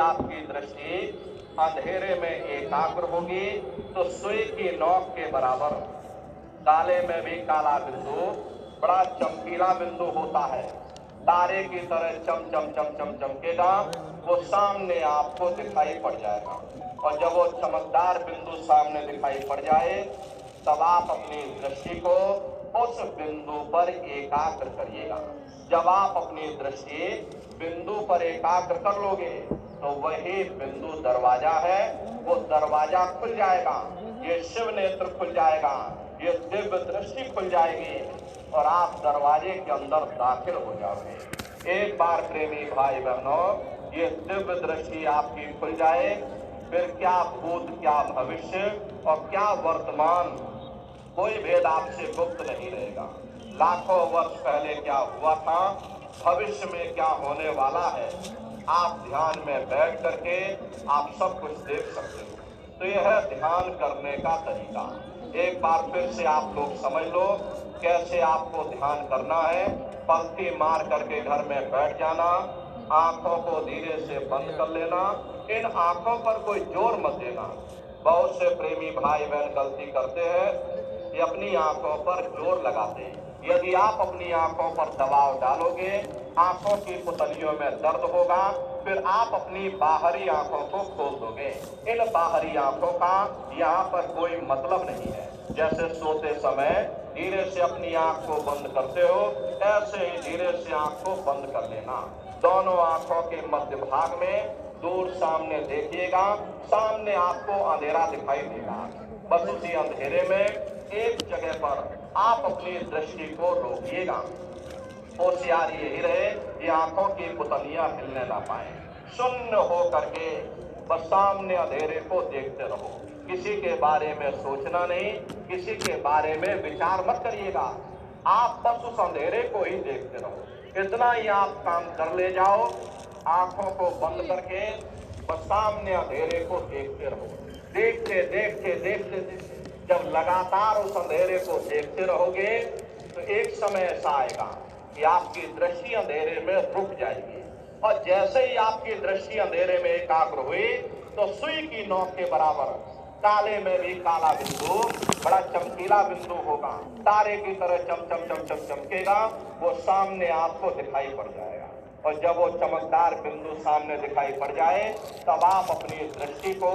आपकी दृष्टि अंधेरे में एकाग्र होगी तो सुई की नोक के बराबर काले में भी काला बिंदु बड़ा चमकीला बिंदु होता है, तारे की तरह चम चम चम चम चमकेगा, वो सामने आपको दिखाई पड़ जाएगा। और जब वो चमकदार बिंदु सामने दिखाई पड़ जाए तब आप अपनी दृष्टि को उस बिंदु पर एकाग्र करिएगा। जब आप अपनी दृष्टि बिंदु पर एकाग्र कर लोगे तो वही बिंदु दरवाजा है, वो दरवाजा खुल जाएगा, ये शिव नेत्र खुल जाएगा, ये दिव्य दृष्टि खुल जाएगी और आप दरवाजे के अंदर दाखिल हो जाओगे। एक बार प्रेमी भाई बहनों, ये दिव्य दृष्टि आपकी खुल जाए, फिर क्या भूत, क्या भविष्य और क्या वर्तमान, कोई भेद आपसे गुप्त नहीं रहेगा। लाखों वर्ष पहले क्या हुआ था, भविष्य में क्या होने वाला है, आप ध्यान में बैठ करके आप सब कुछ देख सकते हो। तो यह है ध्यान करने का तरीका। एक बार फिर से आप लोग समझ लो कैसे आपको ध्यान करना है। पंक्ति मार करके घर में बैठ जाना, आंखों को धीरे से बंद कर लेना, इन आंखों पर कोई जोर मत देना। बहुत से प्रेमी भाई बहन गलती करते हैं कि अपनी आंखों पर जोर लगाते हैं। यदि आप अपनी आंखों पर दबाव डालोगे, आंखों की पुतलियों में दर्द होगा, फिर आप अपनी बाहरी आंखों को खोल दोगे। इन बाहरी आंखों का यहाँ पर कोई मतलब नहीं है। जैसे सोते समय धीरे से अपनी आंख को बंद करते हो, ऐसे ही धीरे से आंख को बंद कर लेना। दोनों आंखों के मध्य भाग में दूर सामने देखिएगा, सामने आपको अंधेरा दिखाई देगा। बस उसी अंधेरे में एक जगह पर आप अपनी दृष्टि को रोकिएगा। होशियारी यही रहे कि आंखों की पुतलियां हिलने ना पाए। शून्य हो करके बस सामने अंधेरे को देखते रहो। किसी के बारे में सोचना नहीं, किसी के बारे में विचार मत करिएगा। आप बस उस अंधेरे को ही देखते रहो। इतना ही आप काम कर ले जाओ, आंखों को बंद करके बस सामने अंधेरे को देखते रहो। देखते देखते देखते देखते जब लगातार उस अंधेरे को देखते रहोगे तो एक समय ऐसा आएगा कि आपकी दृष्टि अंधेरे में रुक जाएगी। और जैसे ही आपकी दृष्टि अंधेरे में एकाग्र हुई तो सुई की नोक के बराबर काले में भी काला बिंदु बड़ा चमकीला बिंदु होगा, तारे की तरह चम चम चम चम चमकेगा, वो सामने आपको दिखाई पड़ जाएगा। और जब वो चमकदार बिंदु सामने दिखाई पड़ जाए तब आप अपनी दृष्टि को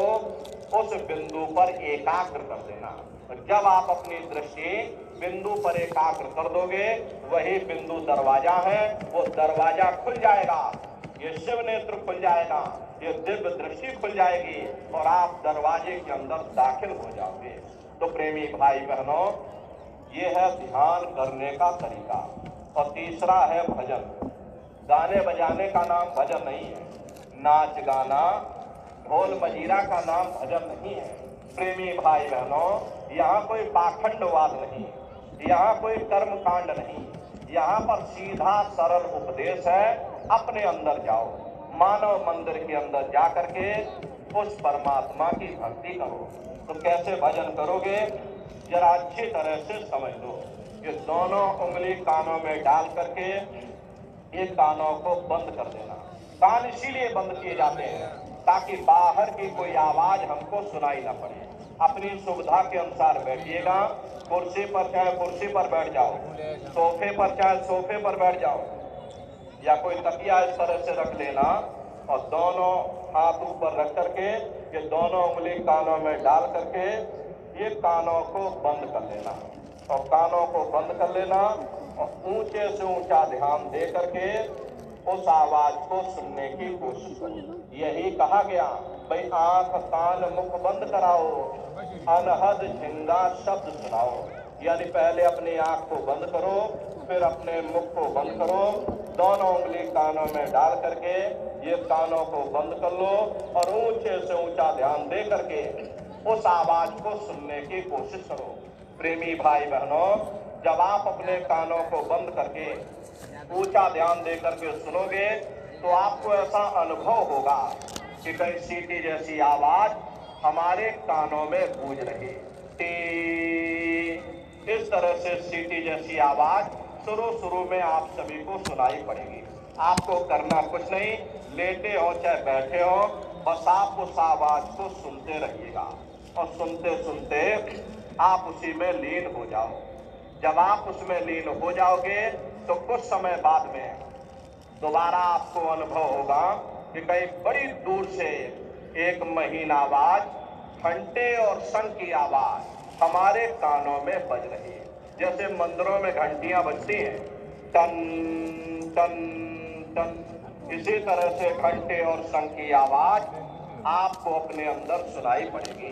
उस बिंदु पर एकाग्र कर देना। और जब आप अपनी दृष्टि बिंदु पर एकाग्र कर दोगे, वही बिंदु दरवाजा है, वो दरवाजा खुल जाएगा, ये शिव नेत्र खुल जाएगा, ये दिव्य दृष्टि खुल जाएगी और आप दरवाजे के अंदर दाखिल हो जाओगे। तो प्रेमी भाई बहनों, ये है ध्यान करने का तरीका। और तीसरा है भजन। गाने बजाने का नाम भजन नहीं है, नाच गाना ढोल मजीरा का नाम भजन नहीं है। प्रेमी भाई बहनों, यहाँ कोई पाखंडवाद नहीं, यहाँ कोई कर्म कांड नहीं, यहाँ पर सीधा सरल उपदेश है। अपने अंदर जाओ, मानव मंदिर के अंदर जा करके उस परमात्मा की भक्ति करो। तो कैसे भजन करोगे, जरा अच्छी तरह से समझ लो। ये दोनों उंगली कानों में डाल करके ये कानों को बंद कर देना। कान इसीलिए बंद किए जाते हैं ताकि बाहर की कोई आवाज हमको सुनाई ना पड़े। अपनी सुविधा के अनुसार बैठिएगा, कुर्सी पर चाहे कुर्सी पर बैठ जाओ, सोफे पर चाहे सोफे पर बैठ जाओ, या कोई तकिया इस तरह से रख लेना और दोनों हाथ ऊपर रख करके ये दोनों उंगली कानों में डाल करके ये कानों को बंद कर लेना। और कानों को बंद कर लेना और ऊंचे से ऊंचा ध्यान दे करके उस आवाज को सुनने की कोशिश करो। यही कहा गया, भाई आंख कान मुख बंद कराओ, अनहद झिंगा शब्द सुनाओ। यानी पहले अपनी आंख को बंद करो, फिर अपने मुख को बंद करो, दोनों उंगली कानों में डाल करके ये कानों को बंद कर लो और ऊंचे से ऊंचा ध्यान दे करके उस आवाज को सुनने की कोशिश करो। प्रेमी भाई बहनों, जब आप अपने कानों को बंद करके ऊंचा ध्यान दे करके सुनोगे तो आपको ऐसा अनुभव होगा कि कहीं सीटी जैसी आवाज हमारे कानों में गूंज रही। इस तरह से सीटी जैसी आवाज शुरू में आप सभी को सुनाई पड़ेगी। आपको करना कुछ नहीं, लेटे हो चाहे बैठे हो, बस आप उस आवाज को सुनते रहिएगा और सुनते सुनते आप उसी में लीन हो जाओ। जब आप उसमें लीन हो जाओगे तो कुछ समय बाद में दोबारा आपको अनुभव होगा कि कहीं बड़ी दूर से एक महीन आवाज, घंटे और शंख की आवाज हमारे कानों में बज रही है। जैसे मंदिरों में घंटियां बजती हैं, टन टन टन, इसी तरह से घंटे और शंख की आवाज आपको अपने अंदर सुनाई पड़ेगी।